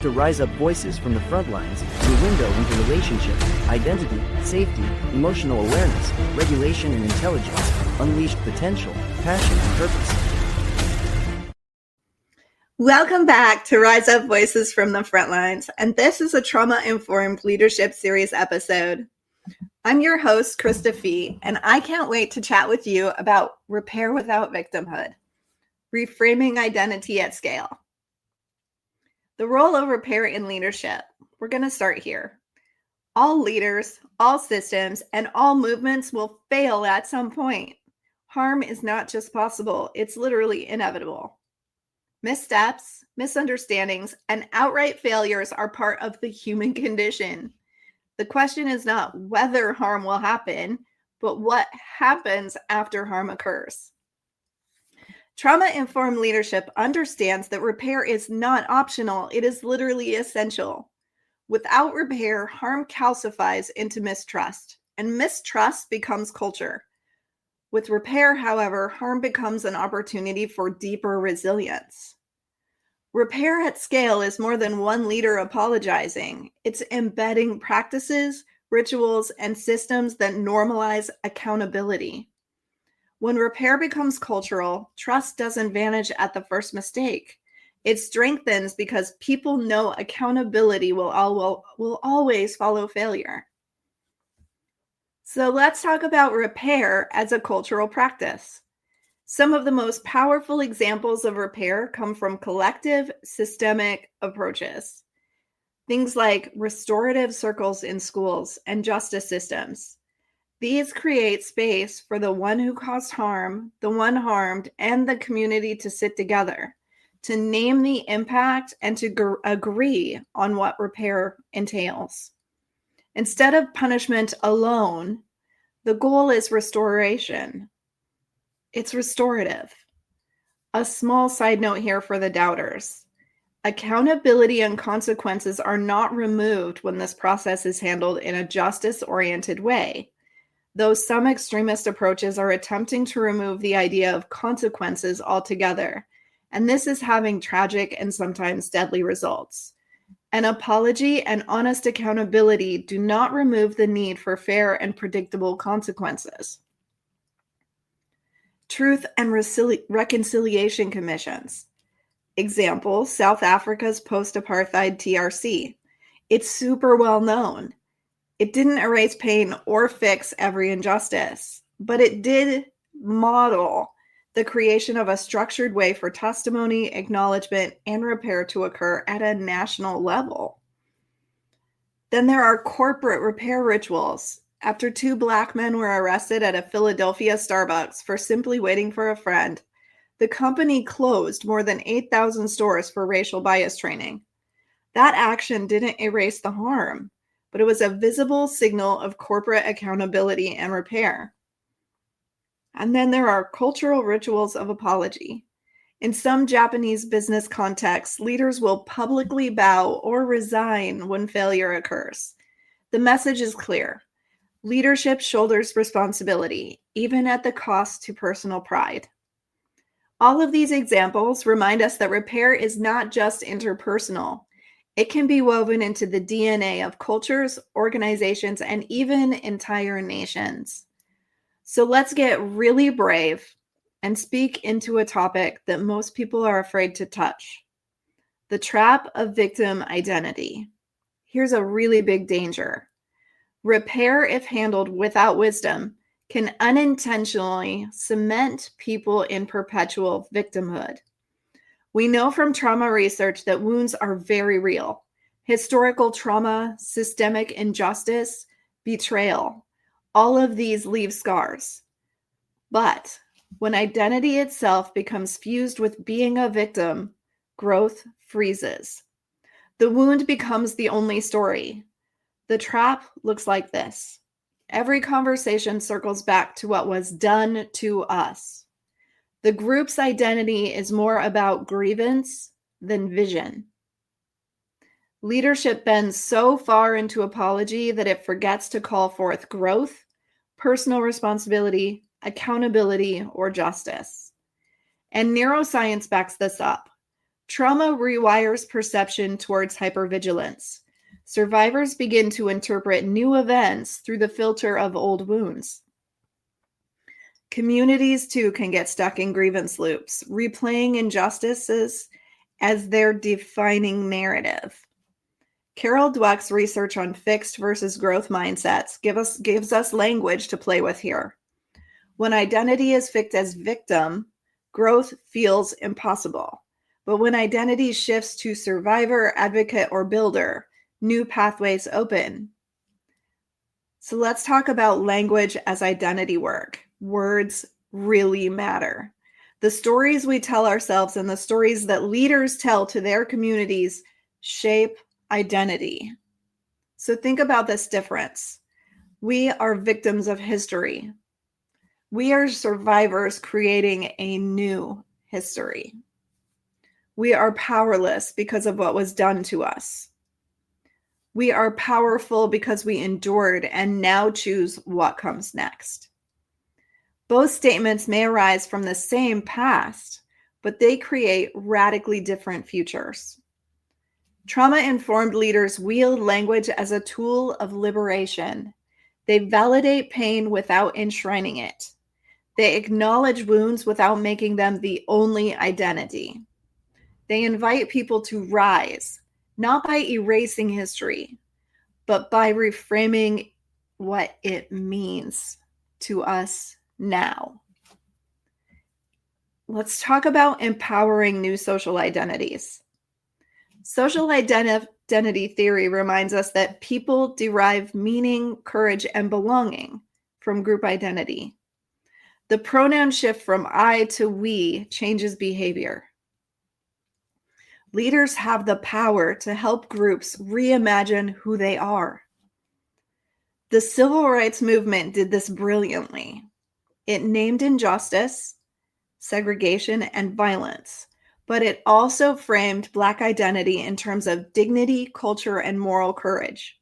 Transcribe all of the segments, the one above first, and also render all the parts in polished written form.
To rise up voices from the front lines, your window into relationships, identity, safety, emotional awareness, regulation and intelligence, unleashed potential, passion and purpose. Welcome back to Rise Up Voices from the Front Lines, and this is a trauma-informed leadership series episode. I'm your host, Krista Fee, and I can't wait to chat with you about repair without victimhood, reframing identity at scale. The role of repair in leadership. We're going to start here. All leaders, all systems, and all movements will fail at some point. Harm is not just possible, it's literally inevitable. Missteps, misunderstandings, and outright failures are part of the human condition. The question is not whether harm will happen, but what happens after harm occurs. Trauma-informed leadership understands that repair is not optional, it is literally essential. Without repair, harm calcifies into mistrust, and mistrust becomes culture. With repair, however, harm becomes an opportunity for deeper resilience. Repair at scale is more than one leader apologizing. It's embedding practices, rituals, and systems that normalize accountability. When repair becomes cultural, trust doesn't vanish at the first mistake. It strengthens because people know accountability will always follow failure. So let's talk about repair as a cultural practice. Some of the most powerful examples of repair come from collective, systemic approaches. Things like restorative circles in schools and justice systems. These create space for the one who caused harm, the one harmed, and the community to sit together, to name the impact and to agree on what repair entails. Instead of punishment alone, the goal is restoration. It's restorative. A small side note here for the doubters. Accountability and consequences are not removed when this process is handled in a justice-oriented way, though some extremist approaches are attempting to remove the idea of consequences altogether, and this is having tragic and sometimes deadly results. An apology and honest accountability do not remove the need for fair and predictable consequences. Truth and Reconciliation Commissions. Example, South Africa's post-apartheid TRC. It's super well known. It didn't erase pain or fix every injustice, but it did model the creation of a structured way for testimony, acknowledgement, and repair to occur at a national level. Then there are corporate repair rituals. After 2 Black men were arrested at a Philadelphia Starbucks for simply waiting for a friend, the company closed more than 8,000 stores for racial bias training. That action didn't erase the harm, but it was a visible signal of corporate accountability and repair. And then there are cultural rituals of apology. In some Japanese business contexts, leaders will publicly bow or resign when failure occurs. The message is clear. Leadership shoulders responsibility, even at the cost to personal pride. All of these examples remind us that repair is not just interpersonal. It can be woven into the DNA of cultures, organizations, and even entire nations. So let's get really brave and speak into a topic that most people are afraid to touch. The trap of victim identity. Here's a really big danger. Repair, if handled without wisdom, can unintentionally cement people in perpetual victimhood. We know from trauma research that wounds are very real. Historical trauma, systemic injustice, betrayal, all of these leave scars. But when identity itself becomes fused with being a victim, growth freezes. The wound becomes the only story. The trap looks like this. Every conversation circles back to what was done to us. The group's identity is more about grievance than vision. Leadership bends so far into apology that it forgets to call forth growth, personal responsibility, accountability, or justice. And neuroscience backs this up. Trauma rewires perception towards hypervigilance. Survivors begin to interpret new events through the filter of old wounds. Communities, too, can get stuck in grievance loops, replaying injustices as their defining narrative. Carol Dweck's research on fixed versus growth mindsets gives us language to play with here. When identity is fixed as victim, growth feels impossible. But when identity shifts to survivor, advocate, or builder, new pathways open. So let's talk about language as identity work. Words really matter. The stories we tell ourselves and the stories that leaders tell to their communities shape identity. So think about this difference. We are victims of history. We are survivors creating a new history. We are powerless because of what was done to us. We are powerful because we endured and now choose what comes next. Both statements may arise from the same past, but they create radically different futures. Trauma-informed leaders wield language as a tool of liberation. They validate pain without enshrining it. They acknowledge wounds without making them the only identity. They invite people to rise, not by erasing history, but by reframing what it means to us now. Let's talk about empowering new social identities. Social identity theory reminds us that people derive meaning, courage, and belonging from group identity. The pronoun shift from I to we changes behavior. Leaders have the power to help groups reimagine who they are. The civil rights movement did this brilliantly. It named injustice, segregation, and violence, but it also framed Black identity in terms of dignity, culture, and moral courage.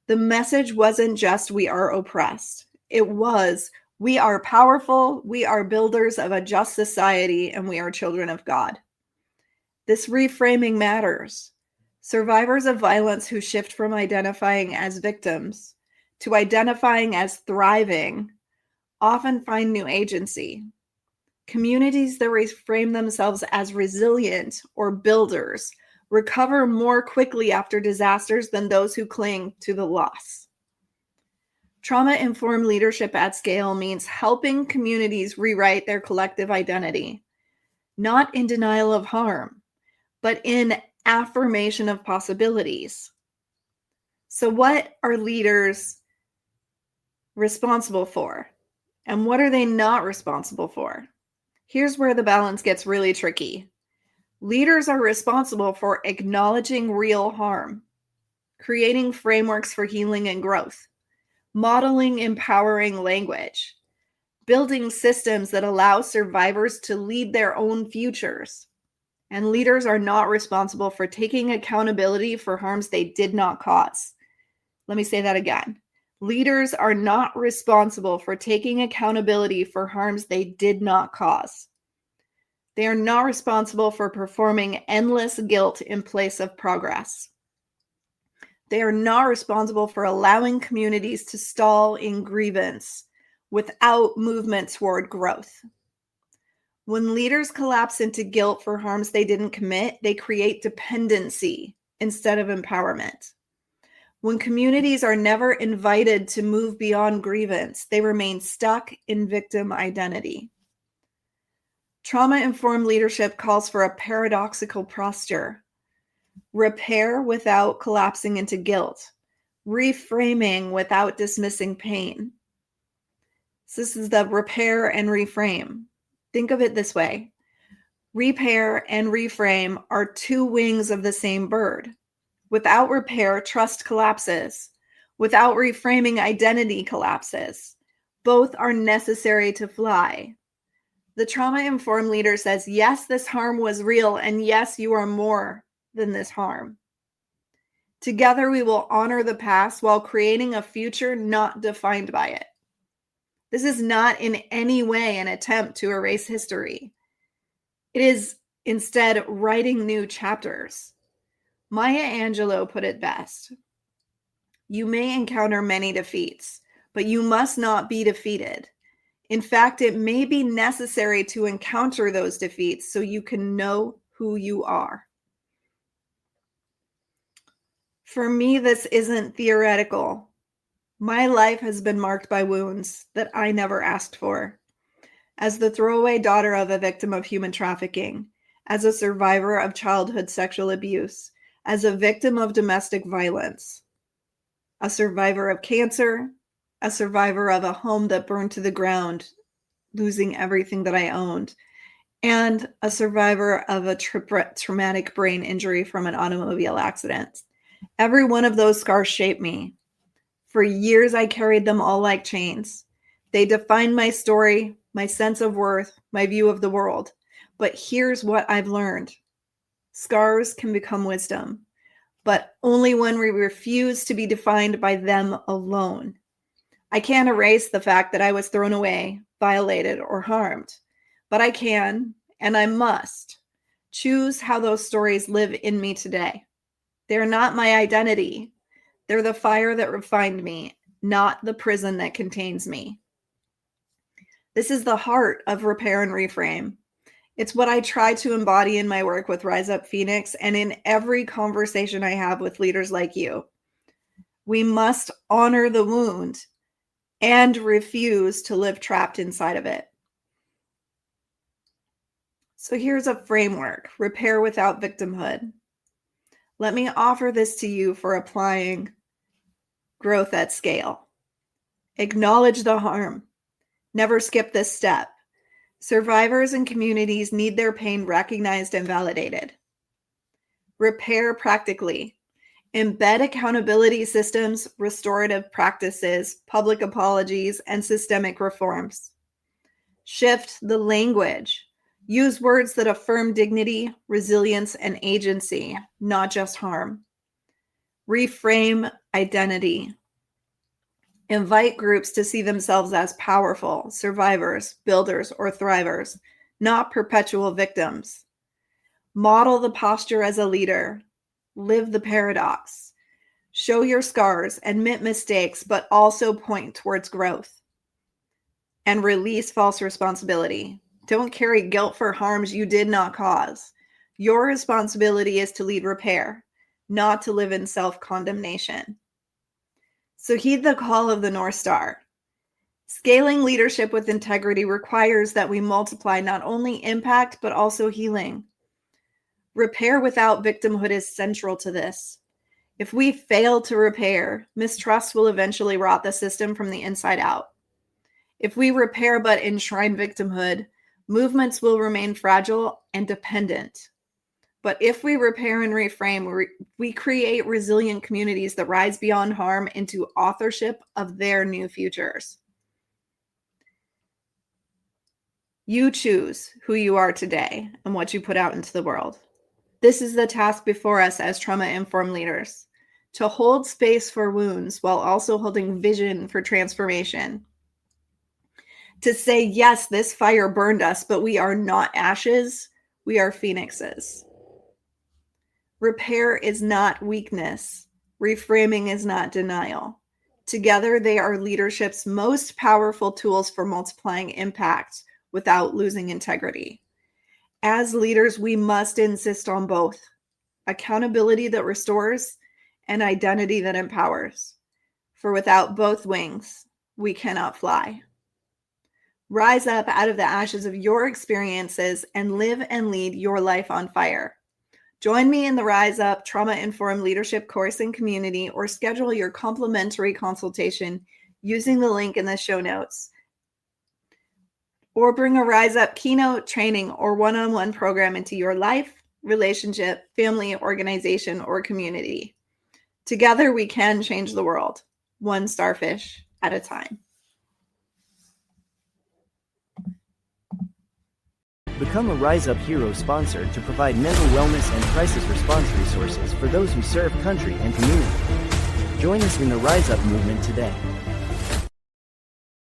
The message wasn't just we are oppressed. It was we are powerful, we are builders of a just society, and we are children of God. This reframing matters. Survivors of violence who shift from identifying as victims to identifying as thriving often find new agency. Communities that reframe themselves as resilient or builders recover more quickly after disasters than those who cling to the loss. Trauma-informed leadership at scale means helping communities rewrite their collective identity, not in denial of harm, but in affirmation of possibilities. So what are leaders responsible for? And what are they not responsible for? Here's where the balance gets really tricky. Leaders are responsible for acknowledging real harm, creating frameworks for healing and growth, modeling empowering language, building systems that allow survivors to lead their own futures. And leaders are not responsible for taking accountability for harms they did not cause. Let me say that again. Leaders are not responsible for taking accountability for harms they did not cause. They are not responsible for performing endless guilt in place of progress. They are not responsible for allowing communities to stall in grievance without movement toward growth. When leaders collapse into guilt for harms they didn't commit, they create dependency instead of empowerment. When communities are never invited to move beyond grievance, they remain stuck in victim identity. Trauma-informed leadership calls for a paradoxical posture. Repair without collapsing into guilt. Reframing without dismissing pain. So this is the repair and reframe. Think of it this way. Repair and reframe are two wings of the same bird. Without repair, trust collapses. Without reframing, identity collapses. Both are necessary to fly. The trauma-informed leader says, yes, this harm was real, and yes, you are more than this harm. Together, we will honor the past while creating a future not defined by it. This is not in any way an attempt to erase history. It is instead writing new chapters. Maya Angelou put it best. You may encounter many defeats, but you must not be defeated. In fact, it may be necessary to encounter those defeats so you can know who you are. For me, this isn't theoretical. My life has been marked by wounds that I never asked for. As the throwaway daughter of a victim of human trafficking, as a survivor of childhood sexual abuse, as a victim of domestic violence, a survivor of cancer, a survivor of a home that burned to the ground, losing everything that I owned, and a survivor of a traumatic brain injury from an automobile accident. Every one of those scars shaped me. For years, I carried them all like chains. They defined my story, my sense of worth, my view of the world. But here's what I've learned. Scars can become wisdom, but only when we refuse to be defined by them alone. I can't erase the fact that I was thrown away, violated, or harmed, but I can, and I must, choose how those stories live in me today. They're not my identity. They're the fire that refined me, not the prison that contains me. This is the heart of Repair and Reframe. It's what I try to embody in my work with Rise Up Phoenix and in every conversation I have with leaders like you. We must honor the wound and refuse to live trapped inside of it. So here's a framework: repair without victimhood. Let me offer this to you for applying growth at scale. Acknowledge the harm. Never skip this step. Survivors and communities need their pain recognized and validated. Repair practically. Embed accountability systems, restorative practices, public apologies, and systemic reforms. Shift the language. Use words that affirm dignity, resilience, and agency, not just harm. Reframe identity. Invite groups to see themselves as powerful survivors, builders, or thrivers, not perpetual victims. Model the posture as a leader. Live the paradox. Show your scars, admit mistakes, but also point towards growth. And release false responsibility. Don't carry guilt for harms you did not cause. Your responsibility is to lead repair, not to live in self-condemnation. So heed the call of the North Star. Scaling leadership with integrity requires that we multiply not only impact, but also healing. Repair without victimhood is central to this. If we fail to repair, mistrust will eventually rot the system from the inside out. If we repair but enshrine victimhood, movements will remain fragile and dependent. But if we repair and reframe, we create resilient communities that rise beyond harm into authorship of their new futures. You choose who you are today and what you put out into the world. This is the task before us as trauma-informed leaders, to hold space for wounds while also holding vision for transformation. To say, yes, this fire burned us, but we are not ashes, we are phoenixes. Repair is not weakness. Reframing is not denial. Together, they are leadership's most powerful tools for multiplying impact without losing integrity. As leaders, we must insist on both: accountability that restores and identity that empowers. For without both wings, we cannot fly. Rise up out of the ashes of your experiences and live and lead your life on fire. Join me in the Rise Up Trauma-Informed Leadership course and community, or schedule your complimentary consultation using the link in the show notes. Or bring a Rise Up keynote, training, or one-on-one program into your life, relationship, family, organization, or community. Together, we can change the world, one starfish at a time. Become a Rise Up Hero sponsor to provide mental wellness and crisis response resources for those who serve country and community. Join us in the Rise Up movement today.